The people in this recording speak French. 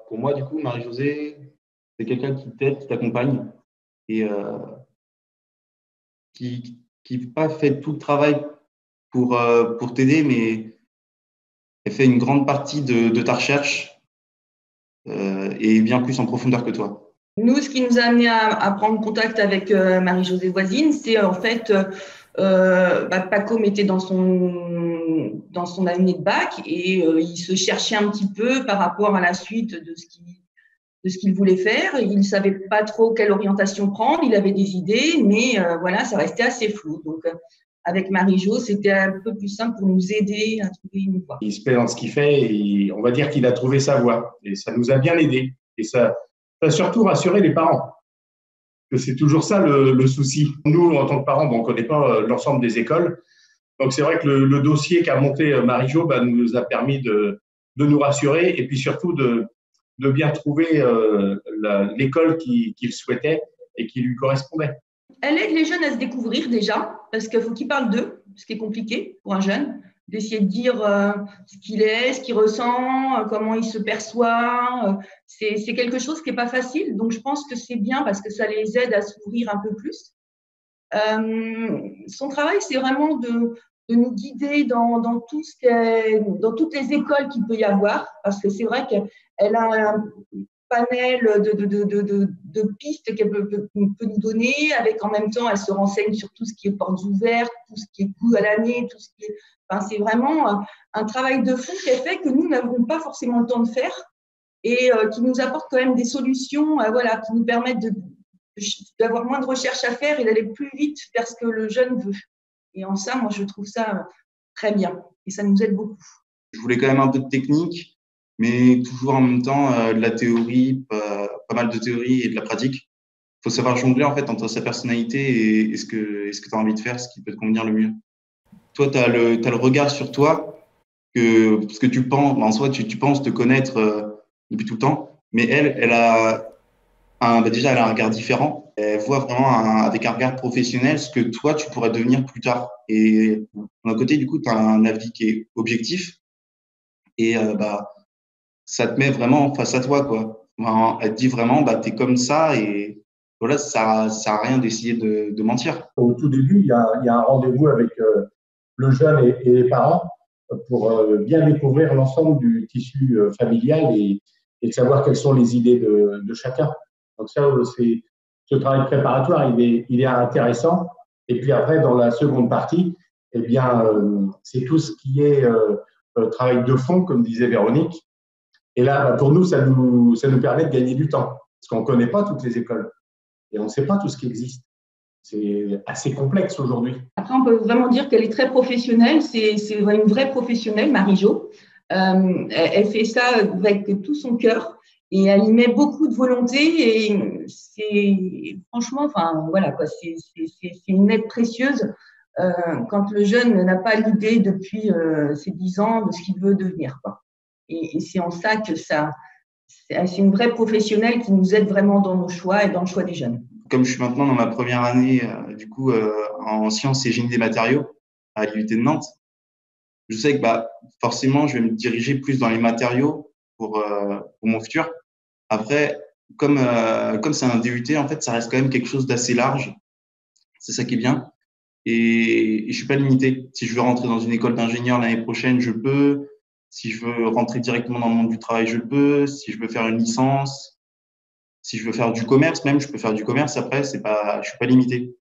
pour moi, du coup, Marie-Josée, c'est quelqu'un qui t'aide, qui t'accompagne et qui pas fait tout le travail pour t'aider, mais elle fait une grande partie de ta recherche et bien plus en profondeur que toi. Nous, ce qui nous a amené à prendre contact avec Marie-Josée Voisine, c'est en fait, Paco était dans son année de bac et il se cherchait un petit peu par rapport à la suite de ce qu'il voulait faire. Il ne savait pas trop quelle orientation prendre, il avait des idées, mais voilà, ça restait assez flou. Donc, avec Marie-Jo, c'était un peu plus simple pour nous aider à trouver une voie. Il se plaît dans ce qu'il fait et on va dire qu'il a trouvé sa voie. Et ça nous a bien aidé. Et ça a surtout rassuré les parents. Que c'est toujours ça le souci. Nous, en tant que parents, on ne connaît pas l'ensemble des écoles. Donc, c'est vrai que le dossier qu'a monté Marie-Jo nous a permis de nous rassurer et puis surtout de bien trouver l'école qu'il souhaitait et qui lui correspondait. Elle aide les jeunes à se découvrir déjà, parce qu'il faut qu'ils parlent d'eux, ce qui est compliqué pour un jeune, d'essayer de dire ce qu'il est, ce qu'il ressent, comment il se perçoit. C'est quelque chose qui n'est pas facile, donc je pense que c'est bien parce que ça les aide à s'ouvrir un peu plus. Son travail, c'est vraiment de nous guider dans tout dans toutes les écoles qu'il peut y avoir, parce que c'est vrai qu'elle a un panel de pistes qu'elle peut nous donner, avec en même temps, elle se renseigne sur tout ce qui est portes ouvertes, tout ce qui est coût à l'année, tout ce qui est… Enfin, c'est vraiment un travail de fond qu'elle fait que nous n'avons pas forcément le temps de faire et qui nous apporte quand même des solutions voilà, qui nous permettent d'avoir moins de recherches à faire et d'aller plus vite vers ce que le jeune veut. Et en ça, moi, je trouve ça très bien et ça nous aide beaucoup. Je voulais quand même un peu de technique, mais toujours en même temps de la théorie, pas mal de théorie et de la pratique. Il faut savoir jongler en fait entre sa personnalité et ce que tu as envie de faire, ce qui peut te convenir le mieux. Toi, tu as le regard sur toi, parce que tu penses, en soi, tu penses te connaître depuis tout le temps, mais elle a déjà, elle a un regard différent. Elle voit vraiment avec un regard professionnel ce que toi, tu pourrais devenir plus tard. Et d'un côté, du coup, tu as un avis qui est objectif et ça te met vraiment face à toi, quoi. Enfin, elle te dit vraiment, tu es comme ça et voilà, ça sert à rien d'essayer de mentir. Au tout début, il y a un rendez-vous avec le jeune et les parents pour bien découvrir l'ensemble du tissu familial et de savoir quelles sont les idées de chacun. Donc ça, ce travail préparatoire, il est intéressant. Et puis après, dans la seconde partie, eh bien, c'est tout ce qui est travail de fond, comme disait Véronique. Et là, pour nous, ça nous permet de gagner du temps. Parce qu'on ne connaît pas toutes les écoles. Et on ne sait pas tout ce qui existe. C'est assez complexe aujourd'hui. Après, on peut vraiment dire qu'elle est très professionnelle. C'est une vraie professionnelle, Marie-Jo. Elle fait ça avec tout son cœur et elle y met beaucoup de volonté. Et c'est franchement, enfin voilà quoi, c'est une aide précieuse quand le jeune n'a pas l'idée depuis ses 10 ans de ce qu'il veut devenir, quoi. Et c'est en ça que c'est une vraie professionnelle qui nous aide vraiment dans nos choix et dans le choix des jeunes. Comme je suis maintenant dans ma première année, du coup, en sciences et génie des matériaux à l'IUT de Nantes, je sais que forcément, je vais me diriger plus dans les matériaux pour mon futur. Après, comme c'est un DUT, en fait, ça reste quand même quelque chose d'assez large. C'est ça qui est bien. Et je suis pas limité. Si je veux rentrer dans une école d'ingénieur l'année prochaine, je peux. Si je veux rentrer directement dans le monde du travail, je peux. Si je veux faire une licence, si je veux faire du commerce, même, je peux faire du commerce après. Je suis pas limité.